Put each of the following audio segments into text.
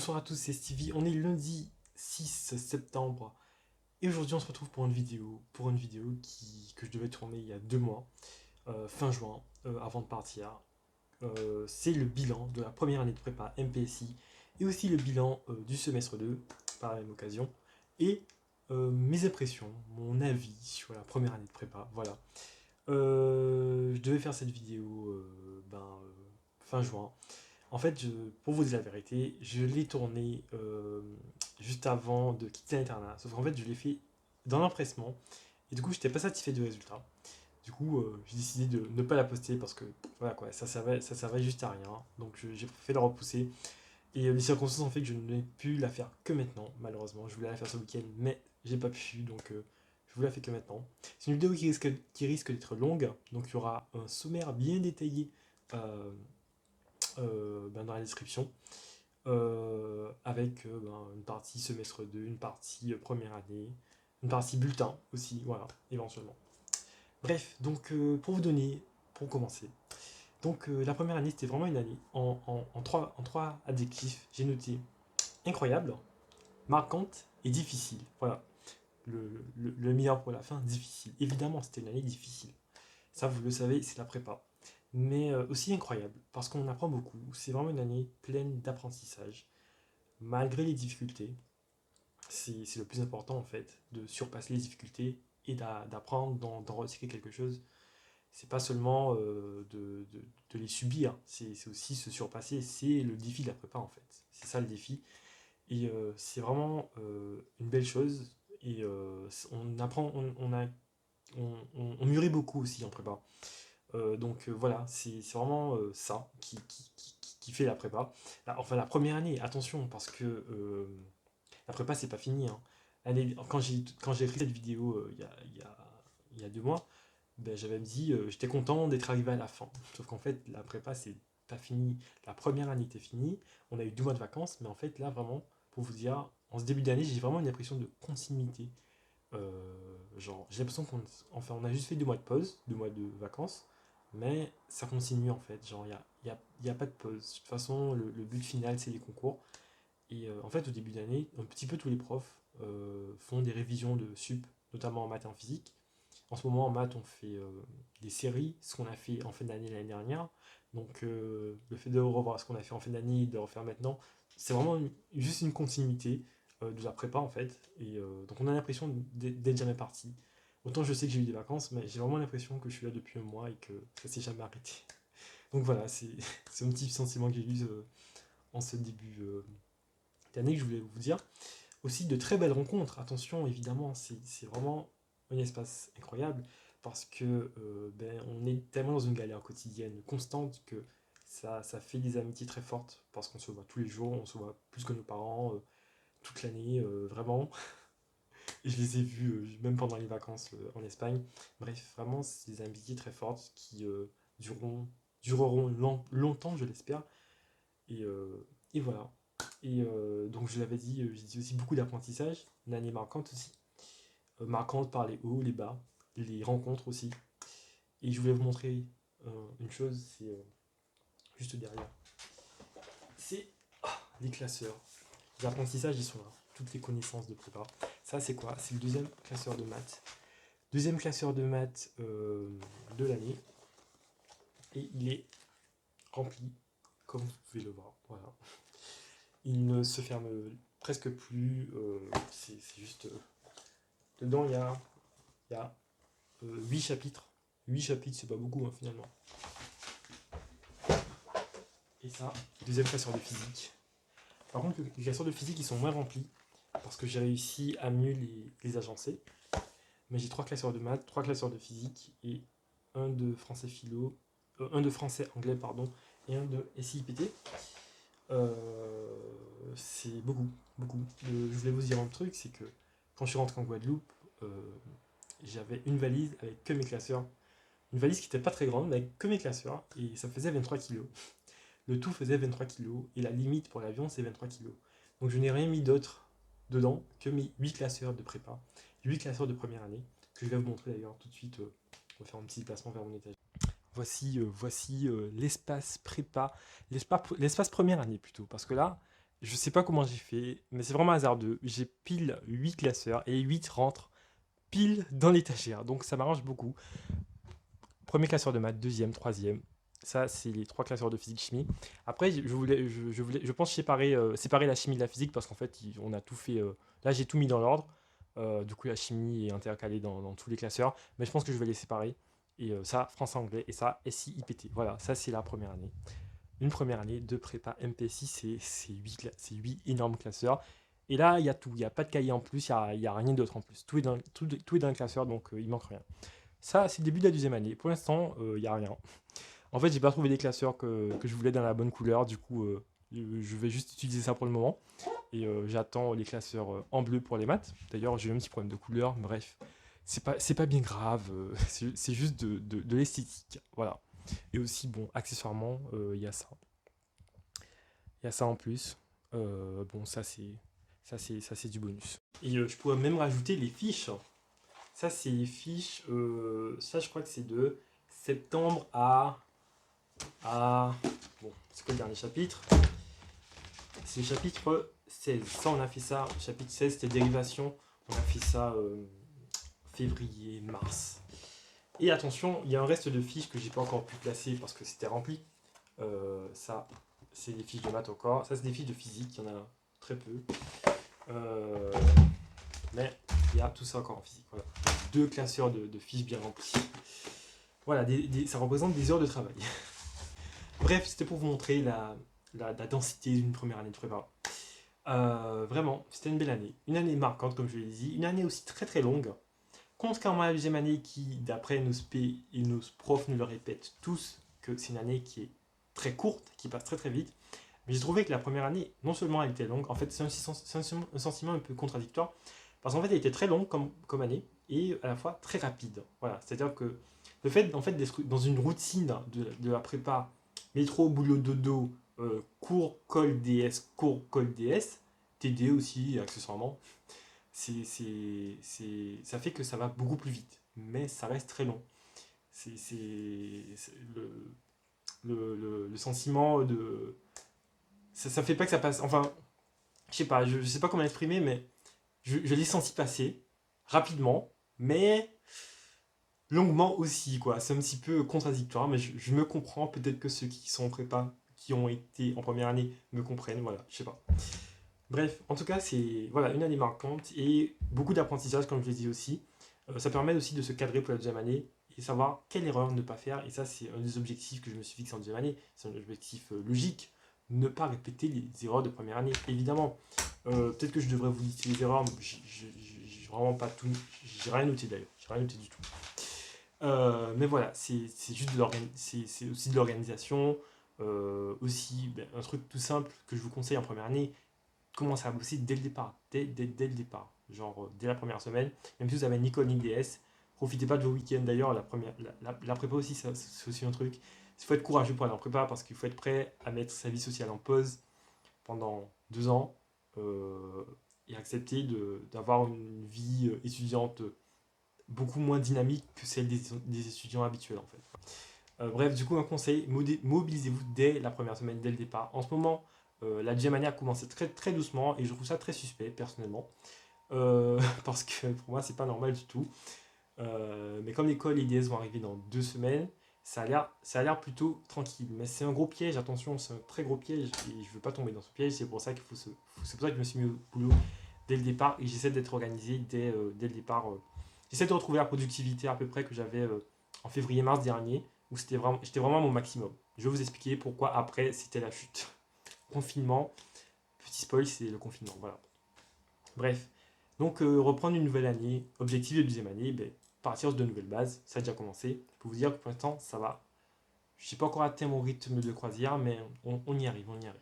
Bonsoir à tous, c'est Stevie. On est lundi 6 septembre et aujourd'hui on se retrouve pour une vidéo que je devais tourner il y a 2 mois, fin juin, avant de partir. C'est le bilan de la première année de prépa MPSI et aussi le bilan du semestre 2 par la même occasion et mes impressions, mon avis sur la première année de prépa. Voilà. Je devais faire cette vidéo fin juin. En fait, pour vous dire la vérité, je l'ai tourné juste avant de quitter l'internat. Sauf qu'en fait, je l'ai fait dans l'empressement. Et du coup, je n'étais pas satisfait du résultat. Du coup, j'ai décidé de ne pas la poster parce que voilà quoi, ça servait juste à rien. Donc j'ai fait la repousser. Et les circonstances ont fait que je n'ai pu la faire que maintenant, malheureusement. Je voulais la faire ce week-end, mais j'ai pas pu. Donc je vous la fais que maintenant. C'est une vidéo qui risque d'être longue. Donc il y aura un sommaire bien détaillé euh, dans la description. Avec une partie semestre 2, une partie première année, une partie bulletin aussi, voilà, éventuellement. Bref, donc pour commencer, donc la première année c'était vraiment une année en trois adjectifs. J'ai noté incroyable, marquante et difficile. Voilà, le meilleur pour la fin, difficile. Évidemment, c'était une année difficile. Ça, vous le savez, c'est la prépa. Mais aussi incroyable, parce qu'on apprend beaucoup. C'est vraiment une année pleine d'apprentissage malgré les difficultés. C'est le plus important en fait, de surpasser les difficultés et d'apprendre, d'en recycler quelque chose. C'est pas seulement de les subir, c'est aussi se surpasser. C'est le défi de la prépa en fait. C'est ça le défi. Et c'est vraiment une belle chose. Et on apprend, on mûrit beaucoup aussi en prépa. Donc voilà, c'est vraiment ça qui fait la prépa. Enfin, la première année, attention, parce que la prépa, c'est pas fini. Hein. Quand j'ai écrit cette vidéo il y a 2 mois, ben, j'avais dit, j'étais content d'être arrivé à la fin. Sauf qu'en fait, la prépa, c'est pas fini. La première année était finie, on a eu 2 mois de vacances, mais en fait, là, vraiment, pour vous dire, en ce début d'année, j'ai vraiment une impression de continuité. Genre, j'ai l'impression on a juste fait 2 mois de pause, 2 mois de vacances, mais ça continue en fait. Genre, il y a pas de pause. De toute façon, le but final, c'est les concours. Et en fait, au début d'année, un petit peu tous les profs font des révisions de sup, notamment en maths et en physique. En ce moment, en maths, on fait des séries, ce qu'on a fait en fin d'année l'année dernière. Donc, le fait de revoir ce qu'on a fait en fin d'année et de le refaire maintenant, c'est vraiment juste une continuité de la prépa en fait. Et donc, on a l'impression d'être jamais parti. Autant je sais que j'ai eu des vacances, mais j'ai vraiment l'impression que je suis là depuis un mois et que ça s'est jamais arrêté. Donc voilà, c'est un petit sentiment que j'ai eu en ce début d'année que je voulais vous dire. Aussi de très belles rencontres, attention évidemment, c'est vraiment un espace incroyable parce que on est tellement dans une galère quotidienne constante que ça fait des amitiés très fortes parce qu'on se voit tous les jours, on se voit plus que nos parents toute l'année, vraiment. Et je les ai vus même pendant les vacances en Espagne. Bref, vraiment, c'est des amitiés très fortes qui dureront longtemps, je l'espère. Et voilà. Et donc je l'avais dit, j'ai dit aussi beaucoup d'apprentissage, une année marquante aussi. Marquante par les hauts, les bas, les rencontres aussi. Et je voulais vous montrer une chose, c'est juste derrière. C'est les classeurs. Les apprentissages, ils sont là. Toutes les connaissances de prépa. Ça, c'est quoi? C'est le deuxième classeur de maths. Deuxième classeur de maths de l'année. Et il est rempli, comme vous pouvez le voir. Voilà. Il ne se ferme presque plus. C'est juste. Dedans, il y a 8 chapitres. 8 chapitres, c'est pas beaucoup hein, finalement. Et ça, deuxième classeur de physique. Par contre, les classeurs de physique, ils sont moins remplis. Parce que j'ai réussi à mieux les agencer. Mais j'ai 3 classeurs de maths, 3 classeurs de physique et un de français philo, un de français anglais, pardon, et un de SIPT. C'est beaucoup, beaucoup. Je voulais vous dire un truc, c'est que quand je suis rentré en Guadeloupe, j'avais une valise avec que mes classeurs. Une valise qui n'était pas très grande, mais avec que mes classeurs, et ça faisait 23 kilos. Le tout faisait 23 kilos, et la limite pour l'avion, c'est 23 kilos. Donc je n'ai rien mis d'autre dedans que mes 8 classeurs de prépa, 8 classeurs de première année, que je vais vous montrer d'ailleurs tout de suite. On va faire un petit déplacement vers mon étage. Voici l'espace prépa, l'espace première année plutôt, parce que là, je sais pas comment j'ai fait, mais c'est vraiment hasardeux. J'ai pile 8 classeurs et 8 rentrent pile dans l'étagère. Donc ça m'arrange beaucoup. Premier classeur de maths, deuxième, troisième. Ça, c'est les trois classeurs de physique-chimie. Après, je pense séparer la chimie de la physique parce qu'en fait, on a tout fait. Là, j'ai tout mis dans l'ordre. Du coup, la chimie est intercalée dans tous les classeurs. Mais je pense que je vais les séparer. Et ça, français-anglais. Et ça, SI-IPT. Voilà, ça, c'est la première année. Une première année de prépa MPSI, c'est 8 énormes classeurs. Et là, il y a tout. Il n'y a pas de cahier en plus, il y a rien d'autre en plus. Tout est dans le classeur, donc il manque rien. Ça, c'est le début de la deuxième année. Pour l'instant, il n'y a rien. En fait, j'ai pas trouvé des classeurs que je voulais dans la bonne couleur. Du coup, je vais juste utiliser ça pour le moment. Et j'attends les classeurs en bleu pour les maths. D'ailleurs, j'ai eu un petit problème de couleur. Bref, c'est pas bien grave. C'est juste de l'esthétique. Voilà. Et aussi, bon, accessoirement, il y a ça. Il y a ça en plus. Bon, ça c'est du bonus. Et je pourrais même rajouter les fiches. Ça, c'est les fiches. Ça, je crois que c'est de septembre à. Bon, c'est quoi le dernier chapitre? C'est le chapitre 16. Ça, on a fait ça. Le chapitre 16, c'était dérivation. On a fait ça février, mars. Et attention, il y a un reste de fiches que j'ai pas encore pu classer parce que c'était rempli. Ça, c'est des fiches de maths encore. Ça, c'est des fiches de physique. Il y en a très peu. Euh, mais il y a tout ça encore en physique. Voilà. Deux classeurs de fiches bien remplis. Voilà, ça représente des heures de travail. Bref, c'était pour vous montrer la densité d'une première année de prépa. Vraiment, c'était une belle année. Une année marquante, comme je l'ai dit. Une année aussi très très longue. Contrairement à la deuxième année qui, d'après nos spé et nos profs, nous le répètent tous que c'est une année qui est très courte, qui passe très très vite. Mais j'ai trouvé que la première année, non seulement elle était longue, en fait c'est un sentiment un peu contradictoire, parce qu'en fait elle était très longue comme année, et à la fois très rapide. Voilà, c'est-à-dire que le fait, en fait d'être dans une routine de la prépa, métro, boulot, dodo, cours, colle, DS, cours, colle, DS, TD aussi, accessoirement, ça fait que ça va beaucoup plus vite, mais ça reste très long. C'est le sentiment de. Ça fait pas que ça passe. Enfin, je sais pas, je sais pas comment l'exprimer, mais je l'ai senti passer rapidement, mais longuement aussi, quoi. C'est un petit peu contradictoire, mais je me comprends. Peut-être que ceux qui sont en prépa, qui ont été en première année, me comprennent. Voilà, je sais pas. Bref, en tout cas, c'est voilà, une année marquante et beaucoup d'apprentissage, comme je l'ai dit aussi. Ça permet aussi de se cadrer pour la deuxième année et savoir quelle erreur ne pas faire. Et ça, c'est un des objectifs que je me suis fixé en deuxième année. C'est un objectif logique. Ne pas répéter les erreurs de première année, évidemment. Peut-être que je devrais vous lister les erreurs, mais j'ai vraiment pas tout. J'ai rien noté d'ailleurs. J'ai rien noté du tout. Mais voilà, c'est juste c'est aussi de l'organisation. Aussi, ben, un truc tout simple que je vous conseille en première année, commencer à bosser dès le départ, dès le départ, genre dès la première semaine, même si vous avez Nicole ni DS, profitez pas de vos week-ends d'ailleurs, la prépa aussi, c'est aussi un truc, il faut être courageux pour aller en prépa parce qu'il faut être prêt à mettre sa vie sociale en pause pendant 2 ans et accepter d'avoir une vie étudiante beaucoup moins dynamique que celle des étudiants habituels en fait. Bref, du coup, un conseil, mobilisez-vous dès la première semaine, dès le départ. En ce moment, la deuxième année a commencé très, très doucement et je trouve ça très suspect, personnellement. Parce que pour moi, c'est pas normal du tout. Mais comme l'école et l'IDS vont arriver dans 2 semaines, ça a l'air plutôt tranquille. Mais c'est un gros piège, attention, c'est un très gros piège et je veux pas tomber dans ce piège. C'est pour ça c'est pour ça que je me suis mis au boulot dès le départ et j'essaie d'être organisé dès le départ. J'essaie de retrouver la productivité à peu près que j'avais en février-mars dernier où j'étais vraiment à mon maximum. Je vais vous expliquer pourquoi après c'était la chute. Confinement, petit spoil, c'est le confinement. Voilà. Bref, donc reprendre une nouvelle année, objectif de deuxième année, ben, partir de nouvelles bases, ça a déjà commencé. Je peux vous dire que pour l'instant, ça va. Je n'ai pas encore atteint mon rythme de croisière, mais on y arrive, on y arrive.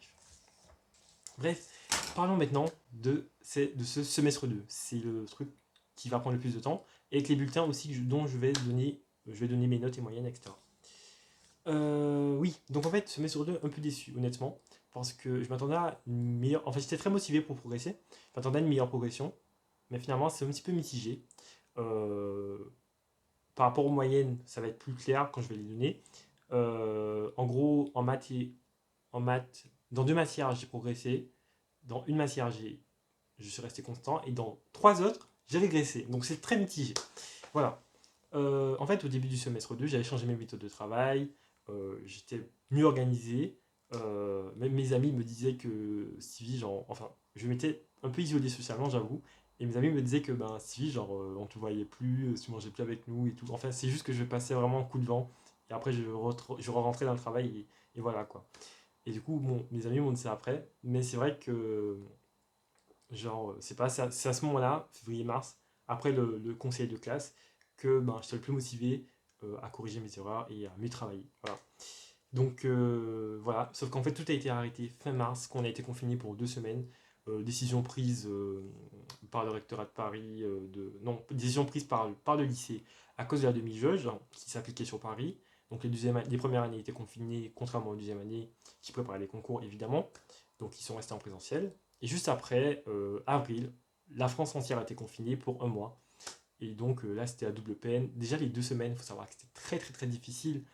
Bref, parlons maintenant de ce semestre 2. C'est le truc qui va prendre le plus de temps, et avec les bulletins aussi dont je vais donner mes notes et moyennes, etc. Oui, donc en fait, semestre 2, un peu déçu, honnêtement, parce que je m'attendais à une meilleure. En fait, j'étais très motivé pour progresser, je m'attendais à une meilleure progression, mais finalement, c'est un petit peu mitigé. Euh, Par rapport aux moyennes, ça va être plus clair quand je vais les donner. En gros, en maths, dans deux matières, j'ai progressé. dans une matière, je suis resté constant, et dans 3 autres, j'ai régressé. Donc c'est très mitigé. Voilà. En fait, au début du semestre 2, j'avais changé mes méthodes de travail, j'étais mieux organisé. Même mes amis me disaient que Stevie, genre, enfin, je m'étais un peu isolé socialement, j'avoue. Et mes amis me disaient que ben, Stevie, genre, on te voyait plus, tu mangeais plus avec nous et tout. Enfin, c'est juste que je passais vraiment un coup de vent. Et après, je rentrais dans le travail et voilà quoi. Et du coup, bon, mes amis m'ont dit ça après. Mais c'est vrai que, genre, c'est à ce moment-là, février-mars, après le conseil de classe, que ben, j'étais le plus motivé à corriger mes erreurs et à mieux travailler. Voilà. Donc voilà, sauf qu'en fait tout a été arrêté fin mars, qu'on a été confiné pour 2 semaines. Décision prise par le rectorat de Paris, non, décision prise par le lycée à cause de la demi-jauge hein, qui s'appliquait sur Paris. Donc les premières années étaient confinées, contrairement aux deuxième année qui préparaient les concours évidemment. Donc ils sont restés en présentiel. Et juste après, avril, la France entière a été confinée pour un mois. Et donc là c'était à double peine. Déjà les 2 semaines, il faut savoir que c'était très très très difficile.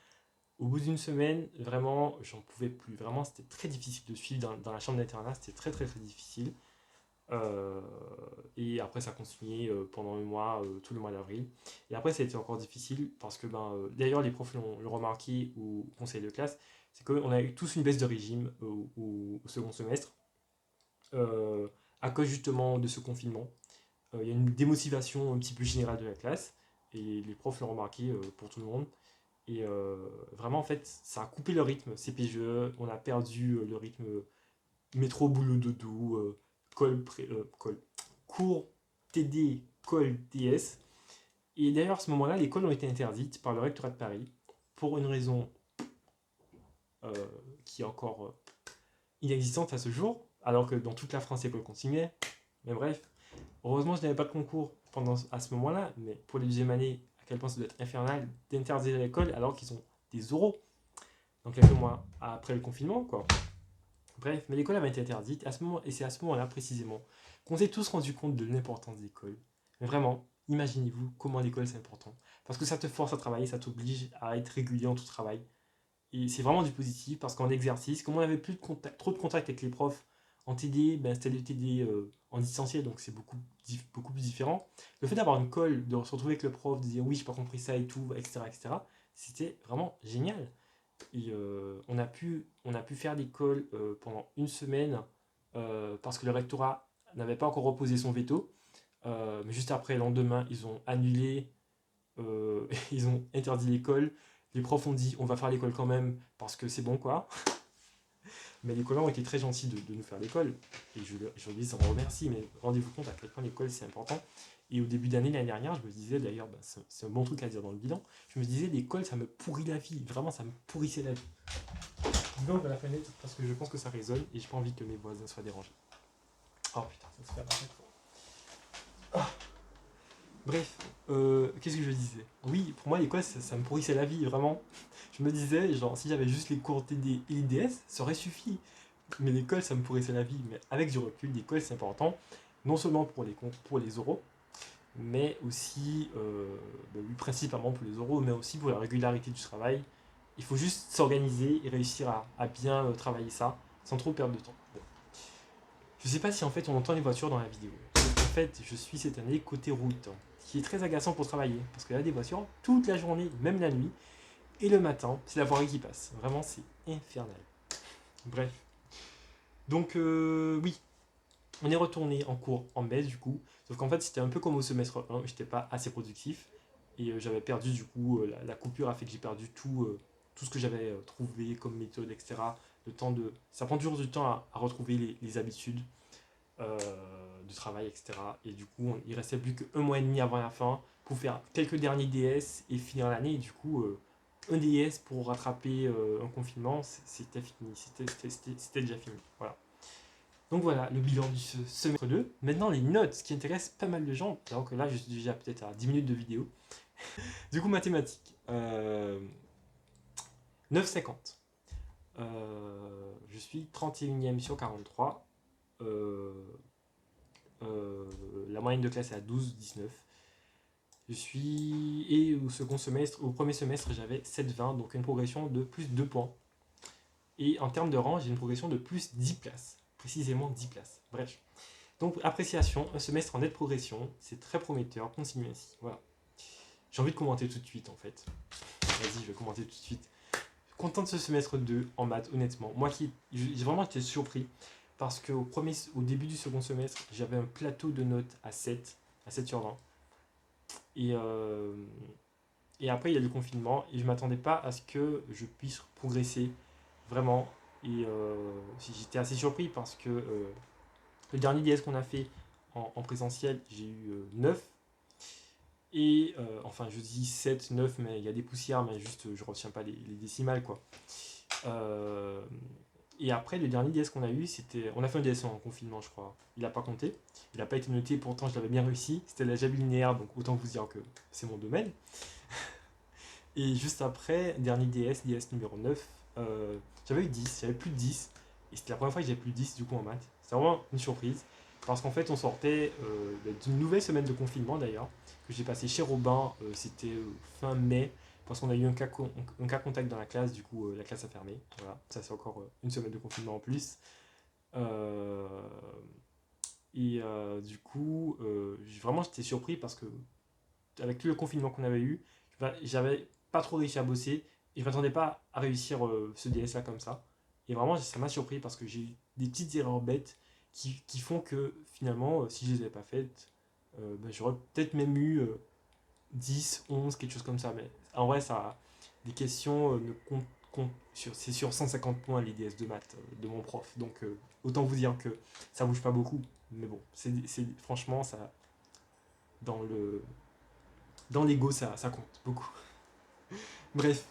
Au bout d'une semaine, vraiment, j'en pouvais plus. Vraiment, c'était très difficile de suivre dans la chambre d'internat. C'était très, très, très difficile. Euh, et après, ça a continué pendant le mois, tout le mois d'avril. Et après, ça a été encore difficile parce que, ben, d'ailleurs, les profs l'ont remarqué au conseil de classe. C'est qu'on a eu tous une baisse de régime au second semestre euh, à cause justement de ce confinement. Il y a une démotivation un petit peu générale de la classe. Et les profs l'ont remarqué pour tout le monde. Et vraiment, en fait, ça a coupé le rythme CPGE. On a perdu le rythme métro, boulot, dodo, colle, cours, TD, colle, TS. Et d'ailleurs, à ce moment-là, les colles ont été interdites par le rectorat de Paris pour une raison euh, qui est encore inexistante à ce jour, alors que dans toute la France, les colles continuaient. Mais bref, heureusement, je n'avais pas de concours à ce moment-là, mais pour les deuxième année, à quel point ça doit être infernal d'interdire l'école alors qu'ils ont des oraux. Donc quelques mois après le confinement, quoi. Bref, mais l'école avait été interdite, et c'est à ce moment-là précisément qu'on s'est tous rendu compte de l'importance de l'école. Mais vraiment, imaginez-vous comment l'école c'est important. Parce que ça te force à travailler, ça t'oblige à être régulier en tout travail. Et c'est vraiment du positif, parce qu'en exercice, comme on n'avait plus trop de contact avec les profs, en TD, ben, c'était le TD en distanciel, donc c'est beaucoup plus différent. Le fait d'avoir une colle, de se retrouver avec le prof, de dire oui, j'ai pas compris ça et tout, etc., c'était vraiment génial. Et on a pu faire l'école pendant une semaine parce que le rectorat n'avait pas encore reposé son veto. Mais juste après, le lendemain, ils ont annulé, ils ont interdit l'école. Les profs ont dit on va faire l'école quand même parce que c'est bon quoi. Mais les colons ont été très gentils de nous faire l'école. Et je les en remercie, mais rendez-vous compte à quel point l'école c'est important. Et au début d'année, l'année dernière, je me disais d'ailleurs, bah, c'est un bon truc à dire dans le bilan, je me disais l'école ça me pourrit la vie, vraiment ça me pourrissait la vie. Donc à la fenêtre parce que je pense que ça résonne et j'ai pas envie que mes voisins soient dérangés. Oh putain, ça se fait à chaque fois. Ah. Bref, qu'est-ce que je disais? Oui, pour moi l'école ça me pourrissait la vie, vraiment. Je me disais, genre, si j'avais juste les cours TD et IDS, ça aurait suffi. Mais l'école, ça me pourrissait la vie. Mais avec du recul, l'école, c'est important. Non seulement pour les oraux, mais aussi, bah oui, principalement pour les oraux, mais aussi pour la régularité du travail. Il faut juste s'organiser et réussir à bien travailler ça, sans trop perdre de temps. Bon. Je sais pas si en fait on entend les voitures dans la vidéo. En fait, je suis cette année côté route, ce qui est très agaçant pour travailler, parce qu'il y a des voitures toute la journée, même la nuit, et le matin, c'est la voirie qui passe. Vraiment, c'est infernal. Bref. Donc, oui, on est retourné en cours en baisse du coup. Sauf qu'en fait, c'était un peu comme au semestre 1, j'étais pas assez productif. Et j'avais perdu du coup, la coupure a fait que j'ai perdu tout ce que j'avais trouvé comme méthode, etc. Ça prend toujours du temps à retrouver les habitudes euh, de travail, etc. Et du coup, il restait plus qu'un mois et demi avant la fin pour faire quelques derniers DS et finir l'année. Et du coup, un DS pour rattraper un confinement, c'était fini. C'était déjà fini. Voilà. Donc voilà, le bilan du semestre 2. Maintenant, les notes, ce qui intéresse pas mal de gens, alors que là, je suis déjà peut-être à 10 minutes de vidéo. Du coup, mathématiques. 9,50. Je suis 31e sur 43. Euh, la moyenne de classe est à 12,19. Et au premier semestre, j'avais 7,20, donc une progression de plus 2 points. Et en termes de rang, j'ai une progression de plus 10 places. précisément 10 places. Bref. Donc, appréciation, un semestre en nette progression, c'est très prometteur, continue ainsi. Voilà. J'ai envie de commenter tout de suite, en fait. Vas-y, je vais commenter tout de suite. Content de ce semestre 2 en maths, honnêtement. Moi qui j'ai vraiment été surpris parce au début du second semestre, j'avais un plateau de notes à 7 sur 20. Et, euh, et après, il y a le confinement et je ne m'attendais pas à ce que je puisse progresser vraiment. Et j'étais assez surpris parce que le dernier DS qu'on a fait en présentiel, j'ai eu 9. Et enfin, je dis 7, 9, mais il y a des poussières, mais juste je retiens pas les décimales quoi. Euh, et après, le dernier DS qu'on a eu, c'était. On a fait un DS en confinement, je crois. Il n'a pas compté. Il n'a pas été noté, pourtant je l'avais bien réussi. C'était l'algèbre linéaire, donc autant vous dire que c'est mon domaine. Et juste après, dernier DS numéro 9, j'avais eu 10, j'avais plus de 10. Et c'était la première fois que j'avais plus de 10 du coup en maths. C'est vraiment une surprise. Parce qu'en fait, on sortait d'une nouvelle semaine de confinement d'ailleurs, que j'ai passé chez Robin, c'était fin mai, parce qu'on a eu un cas contact dans la classe, du coup la classe a fermé. Voilà, ça c'est encore une semaine de confinement en plus. Euh, du coup, vraiment j'étais surpris parce que avec tout le confinement qu'on avait eu, j'avais pas trop réussi à bosser et je m'attendais pas à réussir ce DS là comme ça. Et vraiment, ça m'a surpris parce que j'ai eu des petites erreurs bêtes qui font que finalement, si je les avais pas faites, j'aurais peut-être même eu 10, 11, quelque chose comme ça. Mais en vrai, ça, des questions ne c'est sur 150 points les DS de maths de mon prof. Donc autant vous dire que ça bouge pas beaucoup. Mais bon, franchement, ça, dans le, dans l'ego, ça compte beaucoup. Bref.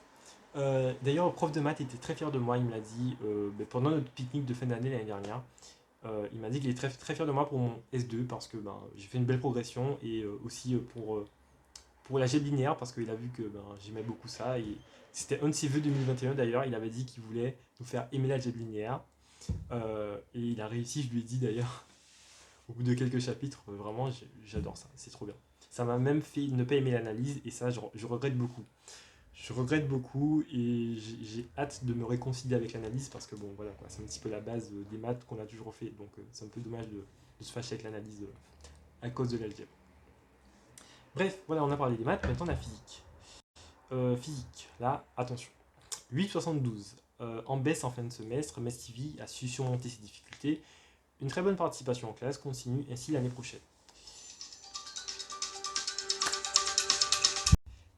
D'ailleurs, le prof de maths était très fier de moi. Il me l'a dit pendant notre pique-nique de fin d'année l'année dernière. Il m'a dit qu'il est très, très fier de moi pour mon S2 parce que j'ai fait une belle progression et aussi pour l'algèbre linéaire parce qu'il a vu que j'aimais beaucoup ça. Et c'était un de ses vœux 2021 d'ailleurs. Il avait dit qu'il voulait nous faire aimer l'algèbre linéaire. Et il a réussi, je lui ai dit d'ailleurs, au bout de quelques chapitres, vraiment, j'adore ça, c'est trop bien. Ça m'a même fait ne pas aimer l'analyse et ça, je regrette beaucoup. Je regrette beaucoup et j'ai hâte de me réconcilier avec l'analyse parce que bon voilà quoi, c'est un petit peu la base des maths qu'on a toujours fait, donc c'est un peu dommage de se fâcher avec l'analyse à cause de l'algèbre. Bref, voilà, on a parlé des maths, maintenant la physique. Physique, là, attention. 8,72 en baisse en fin de semestre, Mestivi a su surmonter ses difficultés. Une très bonne participation en classe continue ainsi l'année prochaine.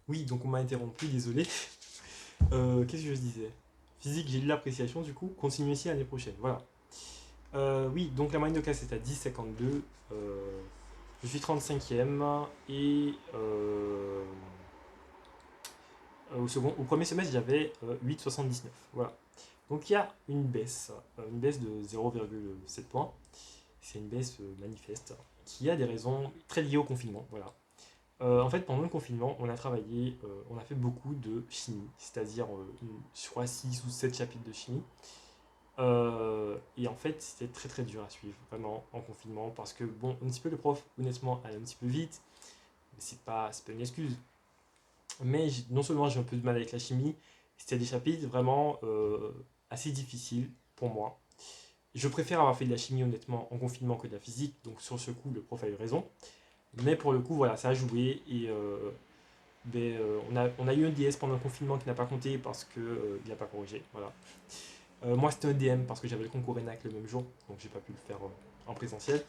Oui, donc on m'a interrompu, désolé. Qu'est-ce que je disais? Physique, j'ai eu l'appréciation, du coup, continue ici l'année prochaine. Voilà. Oui, donc la moyenne de classe est à 10,52. Je suis 35e et au premier semestre, j'avais 8,79. Voilà. Donc il y a une baisse de 0,7 points. C'est une baisse manifeste qui a des raisons très liées au confinement. Voilà. En fait, pendant le confinement, on a travaillé, on a fait beaucoup de chimie, c'est-à-dire, je crois, 6 ou 7 chapitres de chimie. Et en fait, c'était très très dur à suivre, vraiment, en confinement, parce que, bon, un petit peu le prof, honnêtement, allait un petit peu vite, mais c'est pas une excuse. Mais non seulement j'ai un peu de mal avec la chimie, c'était des chapitres vraiment assez difficiles pour moi. Je préfère avoir fait de la chimie, honnêtement, en confinement que de la physique, donc sur ce coup, le prof a eu raison. Mais pour le coup, voilà, ça a joué et on a eu un DS pendant le confinement qui n'a pas compté parce qu'il n'a pas corrigé. Voilà. Moi, c'était un DM parce que j'avais le concours ENAC le même jour, donc j'ai pas pu le faire en présentiel.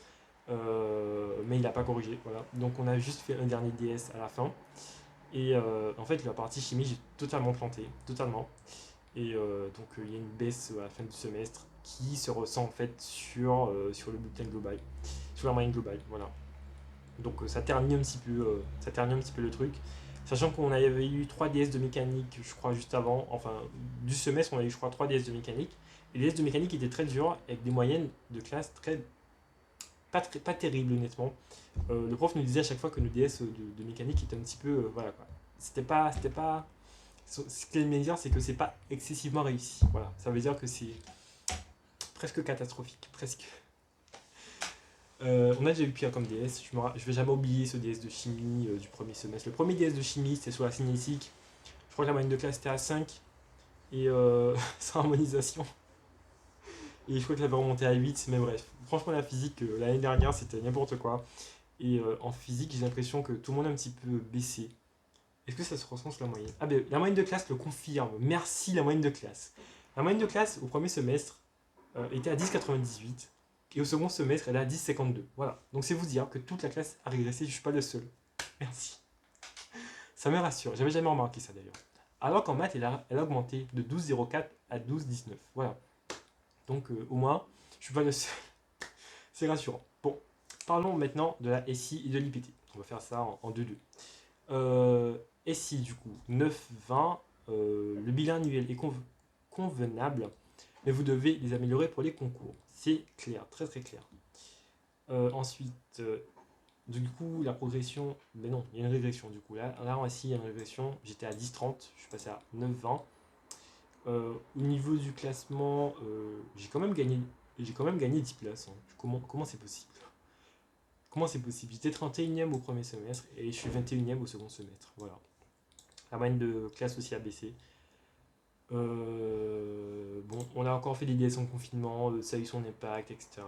Mais il n'a pas corrigé. Voilà. Donc on a juste fait un dernier DS à la fin. Et en fait, la partie chimie, j'ai totalement planté, totalement. Et donc il y a une baisse à la fin du semestre qui se ressent en fait sur le bulletin global, sur la moyenne globale. Voilà. Donc ça ternit un petit peu le truc. Sachant qu'on avait eu 3 DS de mécanique, je crois, juste avant. Enfin, du semestre, on a eu, je crois, 3 DS de mécanique. Et les DS de mécanique étaient très durs, avec des moyennes de classe pas terribles, honnêtement. Le prof nous disait à chaque fois que nos DS de mécanique étaient un petit peu. Voilà quoi. C'était pas. Ce qu'il aimait dire, c'est que c'est pas excessivement réussi. Voilà. Ça veut dire que c'est presque catastrophique. Presque. On a déjà eu pire comme DS. Je vais jamais oublier ce DS de chimie du premier semestre. Le premier DS de chimie, c'était sur la cinétique. Je crois que la moyenne de classe était à 5. Et sans harmonisation. Et je crois que ça va remonter à 8, mais bref. Franchement, la physique, l'année dernière, c'était n'importe quoi. Et en physique, j'ai l'impression que tout le monde a un petit peu baissé. Est-ce que ça se ressent sur la moyenne? Ah ben, la moyenne de classe le confirme. Merci, la moyenne de classe. La moyenne de classe, au premier semestre, était à 10,98. Et au second semestre, elle est à 10,52. Voilà. Donc c'est vous dire que toute la classe a régressé, je ne suis pas le seul. Merci. Ça me rassure. J'avais jamais remarqué ça d'ailleurs. Alors qu'en maths, elle a augmenté de 12,04 à 12,19. Voilà. Donc au moins, je suis pas le seul. C'est rassurant. Bon, parlons maintenant de la SI et de l'IPT. On va faire ça en 2-2. SI du coup, 9,20. Le bilan annuel est convenable, mais vous devez les améliorer pour les concours. C'est clair, très très clair. Ensuite, du coup, la progression, mais non, il y a une régression du coup. Là en SI, il y a une régression. J'étais à 10,30, je suis passé à 9,20. Au niveau du classement, j'ai quand même gagné 10 places. Hein. Comment c'est possible? Comment c'est possible? J'étais 31e au premier semestre et je suis 21e au second semestre. Voilà. La moyenne de classe aussi a baissé. Bon, on a encore fait des DS en confinement, ça a eu son impact, etc.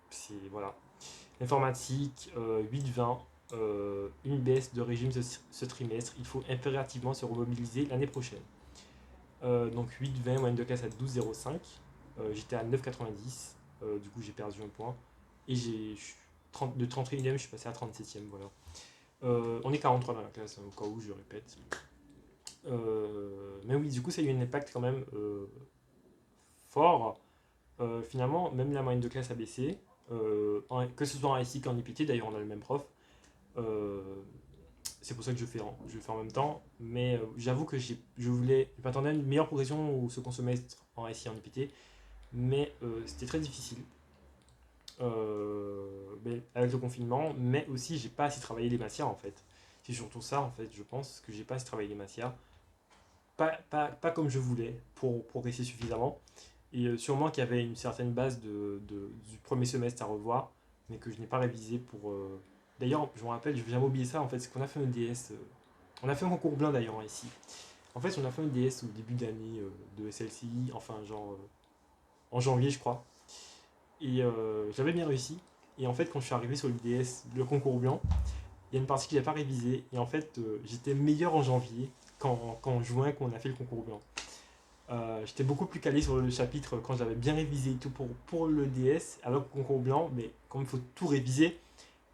C'est, voilà. Informatique, 8,20. Une baisse de régime ce trimestre. Il faut impérativement se remobiliser l'année prochaine. Donc 8,20, moyenne de classe à 12,05. J'étais à 9,90. Du coup, j'ai perdu un point. Et de 31e, je suis passé à 37e. Voilà. On est 43 dans la classe, hein, au cas où je répète. Mais oui, du coup, ça a eu un impact quand même fort. Finalement, même la moyenne de classe a baissé. Que ce soit en SI qu'en IPT, d'ailleurs, on a le même prof. Euh, c'est pour ça que je fais en même temps. Mais j'avoue que je m'attendais à une meilleure progression au second semestre en SI et en IPT. Mais c'était très difficile. Avec le confinement. Mais aussi, j'ai pas assez travaillé les matières en fait. C'est surtout ça en fait, je pense que j'ai pas assez travaillé les matières. Pas comme je voulais pour progresser suffisamment. Et sûrement qu'il y avait une certaine base du premier semestre à revoir, mais que je n'ai pas révisé pour. D'ailleurs, je me rappelle, je vais jamais oublier ça, en fait, c'est qu'on a fait un DS. On a fait un concours blanc d'ailleurs ici. En fait, on a fait un DS au début d'année de SLCI, enfin, genre en janvier, je crois. Et j'avais bien réussi. Et en fait, quand je suis arrivé sur le DS, le concours blanc, il y a une partie que j'avais pas révisée. Et en fait, j'étais meilleur en janvier qu'en juin, quand on a fait le concours blanc. J'étais beaucoup plus calé sur le chapitre quand j'avais bien révisé et tout pour le DS, alors que concours blanc, mais comme il faut tout réviser,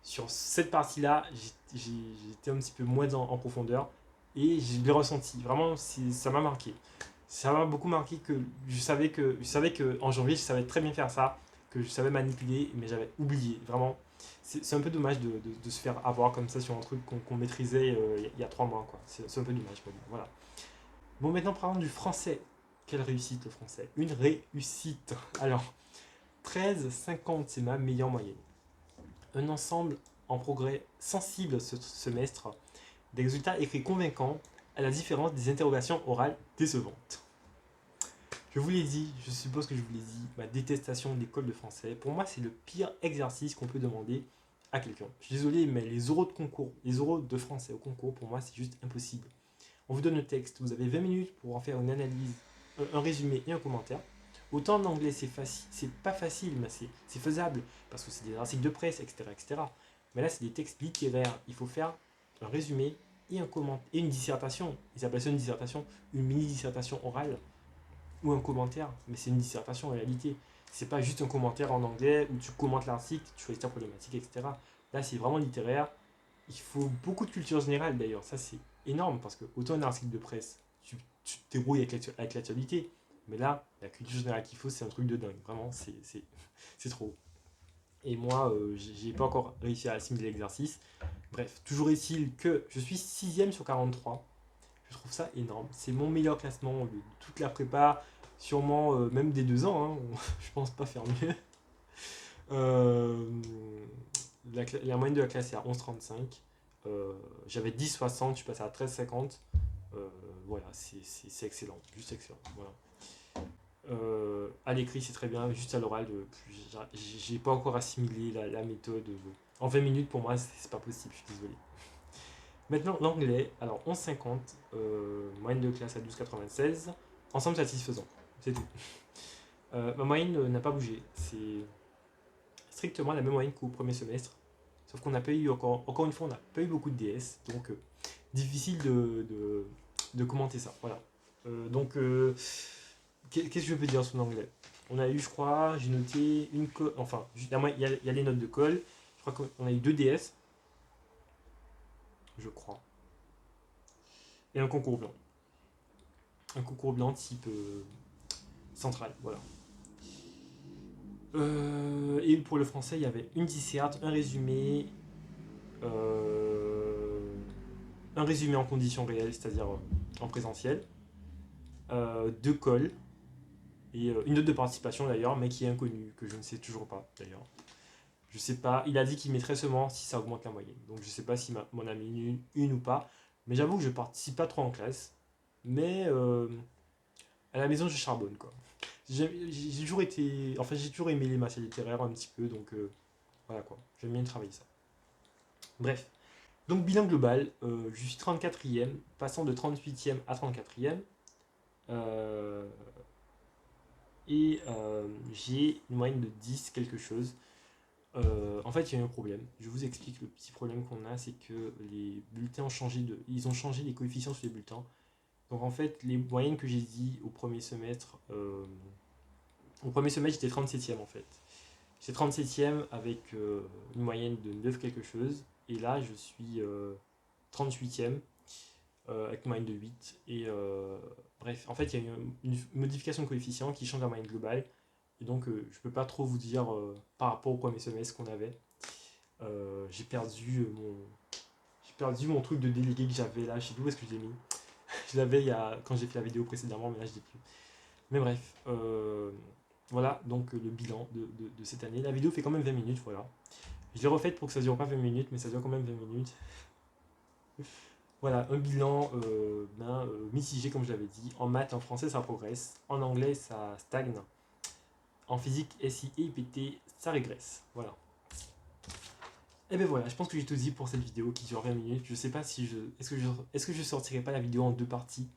sur cette partie-là, j'étais un petit peu moins en profondeur et je l'ai ressenti. Vraiment, ça m'a marqué. Ça m'a beaucoup marqué que je savais que en janvier, je savais très bien faire ça, que je savais manipuler, mais j'avais oublié. Vraiment, c'est un peu dommage de se faire avoir comme ça sur un truc qu'on maîtrisait il y a 3 mois. Quoi. C'est un peu dommage pour lui. Voilà. Bon, maintenant parlons du français. Quelle réussite le français. Une réussite. Alors, 13,50, c'est ma meilleure moyenne. Un ensemble en progrès sensible ce semestre. Des résultats écrits convaincants, à la différence des interrogations orales décevantes. Je vous l'ai dit, je suppose que je vous l'ai dit, ma détestation de l'école de français. Pour moi, c'est le pire exercice qu'on peut demander à quelqu'un. Je suis désolé, mais les oraux de concours, les oraux de français au concours, pour moi, c'est juste impossible. On vous donne le texte, vous avez 20 minutes pour en faire une analyse, un résumé et un commentaire. Autant en anglais, c'est pas facile, mais c'est faisable, parce que c'est des articles de presse, etc., etc. Mais là, c'est des textes littéraires. Il faut faire un résumé et un commentaire, et une dissertation. Ils appellent ça une dissertation, une mini-dissertation orale, ou un commentaire, mais c'est une dissertation en réalité. C'est pas juste un commentaire en anglais où tu commentes l'article, tu choisis ta problématique, etc. Là, c'est vraiment littéraire. Il faut beaucoup de culture générale d'ailleurs, ça c'est énorme parce que autant un article de presse, tu te débrouilles avec l'actualité, mais là, la culture générale qu'il faut, c'est un truc de dingue, vraiment, c'est trop. Et moi, j'ai pas encore réussi à assimiler l'exercice. Bref, toujours est-il que je suis 6ème sur 43. Je trouve ça énorme. C'est mon meilleur classement de toute la prépa, sûrement même des 2 ans. Hein. Je pense pas faire mieux. Euh, la moyenne de la classe est à 11,35. J'avais 10,60, je suis passé à 13,50. Voilà, c'est excellent, juste excellent. Voilà. À l'écrit, c'est très bien, juste à l'oral, j'ai pas encore assimilé la méthode. En 20 minutes, pour moi, c'est pas possible, je suis désolé. Maintenant, l'anglais, alors 11,50, moyenne de classe à 12,96, ensemble satisfaisant, c'est tout. Ma moyenne n'a pas bougé. C'est strictement la même moyenne qu'au premier semestre. Sauf qu'on n'a pas eu, encore une fois, on n'a pas eu beaucoup de DS. Donc, difficile de commenter ça. Voilà. Qu'est-ce que je peux dire sur l'anglais? On a eu, je crois, j'ai noté une colle. Enfin, il y a les notes de colle. Je crois qu'on a eu 2 DS, je crois. Et un concours blanc. Un concours blanc type central. Voilà. Et pour le français, il y avait une disserte, euh, un résumé en conditions réelles, c'est-à-dire en présentiel, 2 colles, et une note de participation d'ailleurs, mais qui est inconnue, que je ne sais toujours pas d'ailleurs. Je sais pas, il a dit qu'il mettrait seulement si ça augmente la moyenne. Donc je sais pas si m'en a mis une ou pas. Mais j'avoue que je participe pas trop en classe. Mais à la maison, je charbonne quoi. J'ai toujours été. Enfin, j'ai toujours aimé les matières littéraires un petit peu, donc voilà quoi. J'aime bien travailler ça. Bref. Donc bilan global, je suis 34e, passant de 38e à 34e. Euh, j'ai une moyenne de 10 quelque chose. En fait, il y a eu un problème. Je vous explique le petit problème qu'on a, c'est que les bulletins ont changé ils ont changé les coefficients sur les bulletins. Donc en fait, les moyennes que j'ai dit au premier semestre, j'étais 37e en fait. J'étais 37e avec une moyenne de 9 quelque chose. Et là, je suis 38e avec une moyenne de 8. Et bref, en fait, il y a eu une modification de coefficient qui change la moyenne globale. Et donc, je peux pas trop vous dire par rapport au premier semestre qu'on avait. J'ai perdu mon truc de délégué que j'avais là. Je sais plus où est-ce que je l'ai mis. Je l'avais quand j'ai fait la vidéo précédemment, mais là je l'ai plus. Mais bref, voilà donc le bilan de cette année. La vidéo fait quand même 20 minutes, voilà. Je l'ai refaite pour que ça dure pas 20 minutes, mais ça dure quand même 20 minutes. Voilà, un bilan mitigé comme je l'avais dit. En maths, en français ça progresse. En anglais ça stagne. En physique, SI et IPT, ça régresse. Voilà. Et ben voilà, je pense que j'ai tout dit pour cette vidéo qui dure 20 minutes. Je sais pas si je. Est-ce que je sortirai pas la vidéo en 2 parties?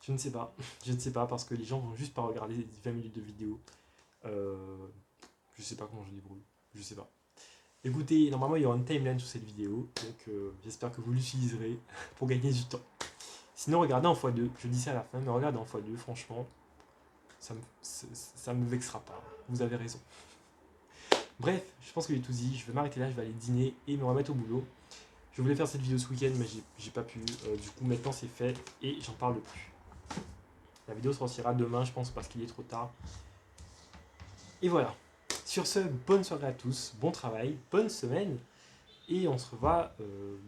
Je ne sais pas. Je ne sais pas parce que les gens vont juste pas regarder les 20 minutes de vidéo. Euh, je sais pas comment je débrouille. Je sais pas. Écoutez, normalement il y aura une timeline sur cette vidéo. Donc j'espère que vous l'utiliserez pour gagner du temps. Sinon, regardez en x2. Je dis ça à la fin, mais regardez en x2, franchement. Ça me vexera pas. Vous avez raison. Bref, je pense que j'ai tout dit. Je vais m'arrêter là, je vais aller dîner et me remettre au boulot. Je voulais faire cette vidéo ce week-end, mais j'ai pas pu. Du coup, maintenant c'est fait et j'en parle plus. La vidéo sortira demain, je pense, parce qu'il est trop tard. Et voilà. Sur ce, bonne soirée à tous, bon travail, bonne semaine. Et on se revoit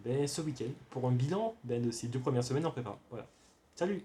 ce week-end pour un bilan de ces 2 premières semaines en prépa. Voilà. Salut!